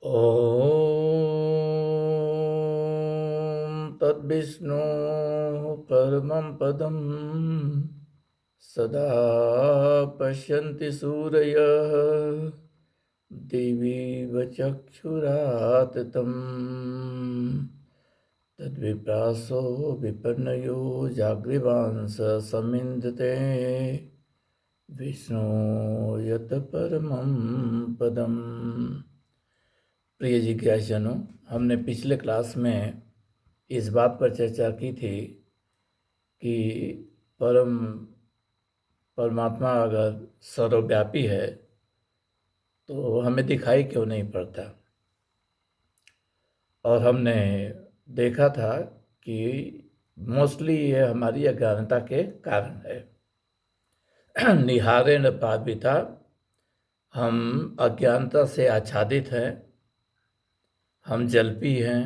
ॐ तद्विष्णु परमं पदं सदा पश्यन्ति सूरयः दिवीव चक्षुराततं तद्विप्रासो विपन्नयो जागृवांस समिन्दते विष्णु यत परमं पदम्। प्रिय जिज्ञासुजनों, हमने पिछले क्लास में इस बात पर चर्चा की थी कि परमात्मा अगर सर्वव्यापी है तो हमें दिखाई क्यों नहीं पड़ता। और हमने देखा था कि मोस्टली ये हमारी अज्ञानता के कारण है। निहारेण पापिता, हम अज्ञानता से आच्छादित हैं, हम जल्पी हैं,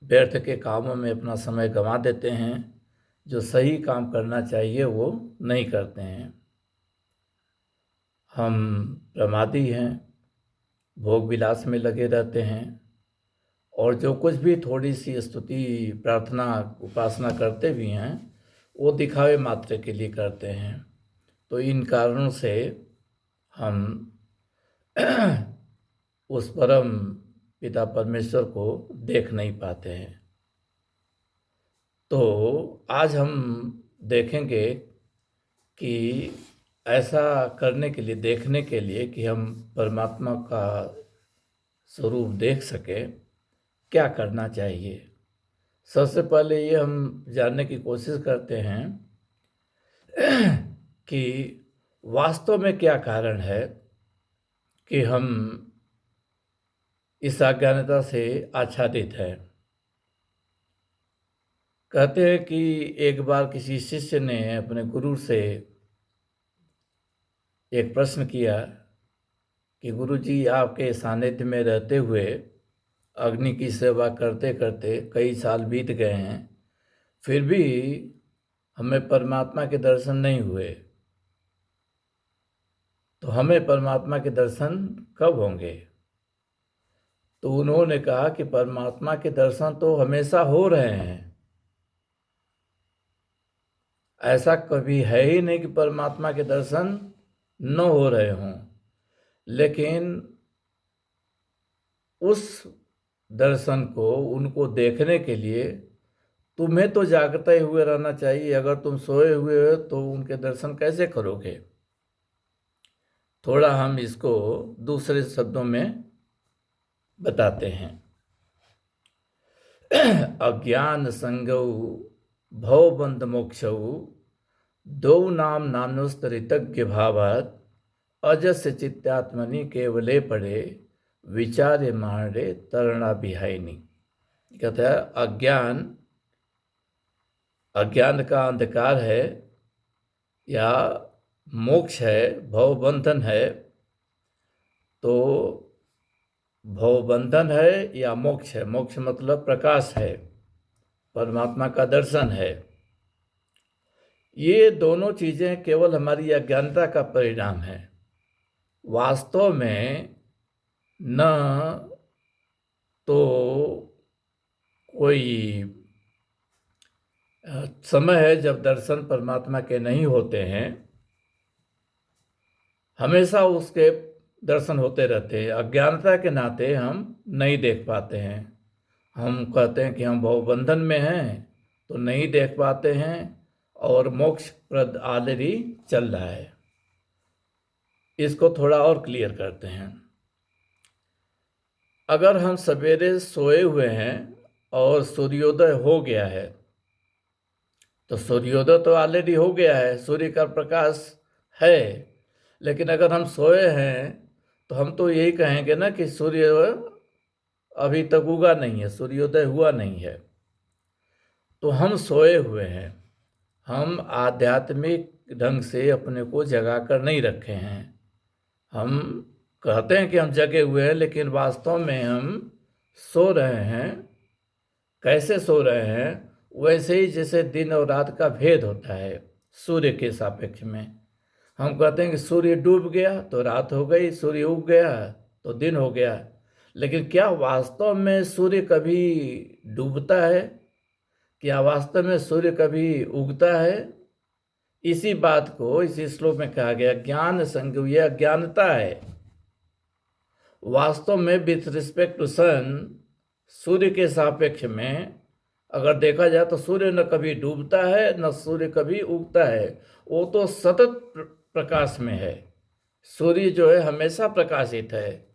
व्यर्थ के कामों में अपना समय गंवा देते हैं, जो सही काम करना चाहिए वो नहीं करते हैं। हम प्रमादी हैं, भोग विलास में लगे रहते हैं, और जो कुछ भी थोड़ी सी स्तुति प्रार्थना उपासना करते भी हैं वो दिखावे मात्र के लिए करते हैं। तो इन कारणों से हम उस परम पिता परमेश्वर को देख नहीं पाते हैं। तो आज हम देखेंगे कि ऐसा करने के लिए, देखने के लिए कि हम परमात्मा का स्वरूप देख सकें, क्या करना चाहिए। सबसे पहले ये हम जानने की कोशिश करते हैं कि वास्तव में क्या कारण है कि हम इस अज्ञानता से आच्छादित हैं। कहते हैं कि एक बार किसी शिष्य ने अपने गुरु से एक प्रश्न किया कि गुरुजी, आपके सानिध्य में रहते हुए अग्नि की सेवा करते करते कई साल बीत गए हैं, फिर भी हमें परमात्मा के दर्शन नहीं हुए, तो हमें परमात्मा के दर्शन कब होंगे? तो उन्होंने कहा कि परमात्मा के दर्शन तो हमेशा हो रहे हैं। ऐसा कभी है ही नहीं कि परमात्मा के दर्शन न हो रहे हों, लेकिन उस दर्शन को, उनको देखने के लिए तुम्हें तो जागते हुए रहना चाहिए। अगर तुम सोए हुए हो तो उनके दर्शन कैसे करोगे? थोड़ा हम इसको दूसरे शब्दों में बताते हैं। अज्ञान संगौ भवबंध मोक्षौ दो नाम नानुस्तरितज्ञ भावात अजस्य चित्तात्मनि केवले पड़े विचारे मारे तरणा बिहाइनी। कहता है अज्ञान का अंधकार है या मोक्ष है, भवबंधन है। तो भवबंधन है या मोक्ष है। मोक्ष मतलब प्रकाश है, परमात्मा का दर्शन है। ये दोनों चीजें केवल हमारी अज्ञानता का परिणाम है। वास्तव में न तो कोई समय है जब दर्शन परमात्मा के नहीं होते हैं, हमेशा उसके दर्शन होते रहते हैं। अज्ञानता के नाते हम नहीं देख पाते हैं। हम कहते हैं कि हम भवबंधन में हैं तो नहीं देख पाते हैं, और मोक्ष प्रद ऑलरेडी चल रहा है। इसको थोड़ा और क्लियर करते हैं। अगर हम सवेरे सोए हुए हैं और सूर्योदय हो गया है, तो सूर्योदय तो ऑलरेडी हो गया है, सूर्य का प्रकाश है। लेकिन अगर हम सोए हैं तो हम तो यही कहेंगे ना कि सूर्य अभी तक उगा नहीं है, सूर्योदय हुआ नहीं है। तो हम सोए हुए हैं, हम आध्यात्मिक ढंग से अपने को जगा कर नहीं रखे हैं। हम कहते हैं कि हम जगे हुए हैं, लेकिन वास्तव में हम सो रहे हैं। कैसे सो रहे हैं? वैसे ही जैसे दिन और रात का भेद होता है सूर्य के सापेक्ष में। हम कहते हैं कि सूर्य डूब गया तो रात हो गई, सूर्य उग गया तो दिन हो गया। लेकिन क्या वास्तव में सूर्य कभी डूबता है? क्या वास्तव में सूर्य कभी उगता है? इसी बात को इसी श्लोक में कहा गया, ज्ञान संज्ञा अज्ञानता है। वास्तव में विथ रिस्पेक्ट टू सन, सूर्य के सापेक्ष में अगर देखा जाए तो सूर्य न कभी डूबता है न सूर्य कभी उगता है, वो तो सतत प्रकाश में है। सूर्य जो है हमेशा प्रकाशित है।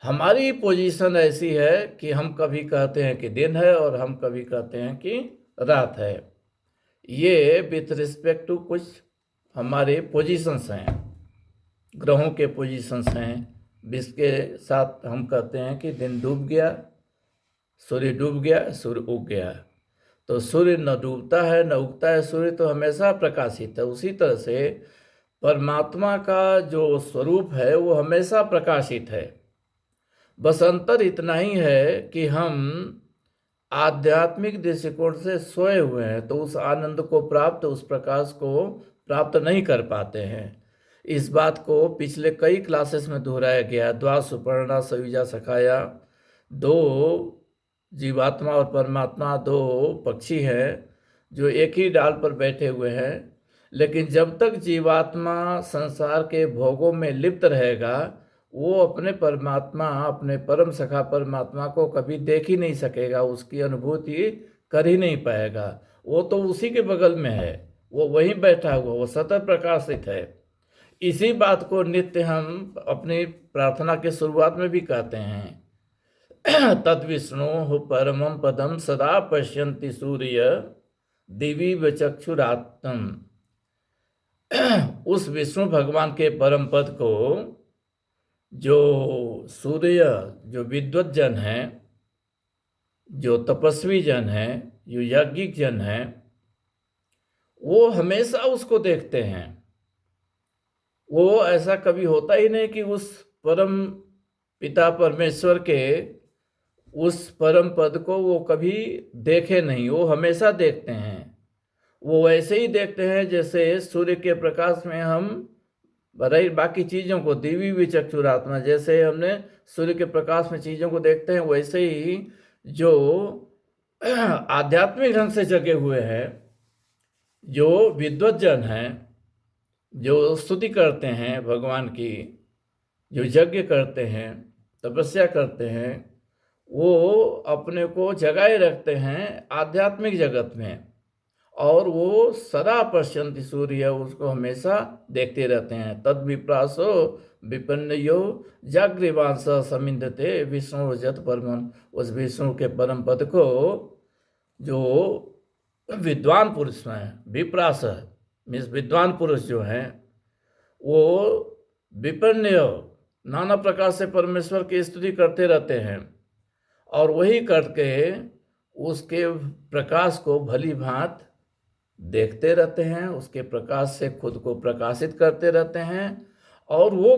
हमारी पोजीशन ऐसी है कि हम कभी कहते हैं कि दिन है और हम कभी कहते हैं कि रात है। ये विथ रिस्पेक्ट टू कुछ हमारे पोजीशंस हैं, ग्रहों के पोजीशंस हैं, जिसके साथ हम कहते हैं कि दिन डूब गया, सूर्य डूब गया, सूर्य उग गया। तो सूर्य न डूबता है न उगता है, सूर्य तो हमेशा प्रकाशित है। उसी तरह से परमात्मा का जो स्वरूप है वो हमेशा प्रकाशित है। बस अंतर इतना ही है कि हम आध्यात्मिक दृष्टिकोण से सोए हुए हैं, तो उस आनंद को प्राप्त, उस प्रकाश को प्राप्त नहीं कर पाते हैं। इस बात को पिछले कई क्लासेस में दोहराया गया। द्वा सुपर्णा सयुजा सखाया, दो जीवात्मा और परमात्मा दो पक्षी हैं जो एक ही डाल पर बैठे हुए हैं, लेकिन जब तक जीवात्मा संसार के भोगों में लिप्त रहेगा वो अपने परमात्मा, अपने परम सखा परमात्मा को कभी देख ही नहीं सकेगा, उसकी अनुभूति कर ही नहीं पाएगा। वो तो उसी के बगल में है, वो वहीं बैठा हुआ, वो सतत प्रकाशित है। इसी बात को नित्य हम अपनी प्रार्थना के शुरुआत में भी कहते हैं, तद विष्णु परमं पदम सदा पश्यन्ति सूर्य दिवि चक्षुरात्म। उस विष्णु भगवान के परम पद को जो सूर्य, जो विद्वत जन हैं, जो तपस्वी जन हैं, जो यज्ञिक जन हैं, वो हमेशा उसको देखते हैं। वो ऐसा कभी होता ही नहीं कि उस परम पिता परमेश्वर के उस परम पद को वो कभी देखे नहीं, वो हमेशा देखते हैं। वो वैसे ही देखते हैं जैसे सूर्य के प्रकाश में हम बाकी चीज़ों को, दिव्य विचक्षुरात्मा, जैसे हमने सूर्य के प्रकाश में चीज़ों को देखते हैं, वैसे ही जो आध्यात्मिक ढंग से जगे हुए हैं, जो विद्वत जन हैं, जो स्तुति करते हैं भगवान की, जो यज्ञ करते हैं, तपस्या करते हैं, वो अपने को जगाए रखते हैं आध्यात्मिक जगत में, और वो सदा पश्यन्ति सूर्य, उसको हमेशा देखते रहते हैं। तद विप्रासो विपन्नयो जागृवांस समिंदते विष्णु रजत परमन। उस विष्णु के परम पद को जो विद्वान पुरुष हैं, विप्रास मीन्स विद्वान पुरुष जो हैं, वो विपन्नयो नाना प्रकार से परमेश्वर की स्तुति करते रहते हैं, और वही करके उसके प्रकाश को भली भांति देखते रहते हैं, उसके प्रकाश से खुद को प्रकाशित करते रहते हैं, और वो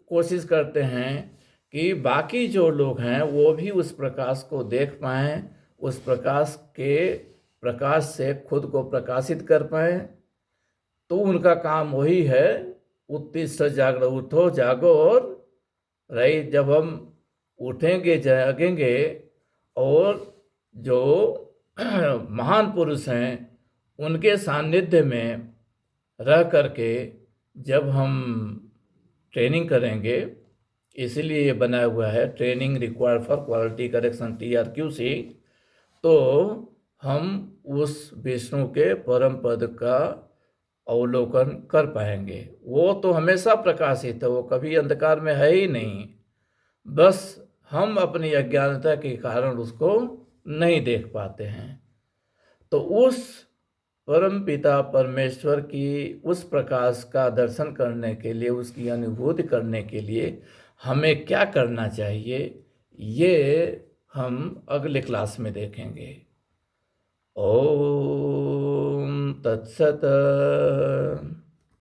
कोशिश करते हैं कि बाकी जो लोग हैं वो भी उस प्रकाश को देख पाएं, उस प्रकाश से खुद को प्रकाशित कर पाएं। तो उनका काम वही है, उत्तिष्ठ जागो, उठो जागो और रही। जब हम उठेंगे, जागेंगे, और जो महान पुरुष हैं उनके सानिध्य में रह करके जब हम ट्रेनिंग करेंगे, इसीलिए ये बनाया हुआ है training required for quality correction TRQC, तो हम उस विष्णु के परम पद का अवलोकन कर पाएंगे। वो तो हमेशा प्रकाशित है, वो कभी अंधकार में है ही नहीं, बस हम अपनी अज्ञानता के कारण उसको नहीं देख पाते हैं। तो उस परम पिता परमेश्वर की उस प्रकाश का दर्शन करने के लिए, उसकी अनुभूति करने के लिए हमें क्या करना चाहिए, ये हम अगले क्लास में देखेंगे। ओम तत्सत।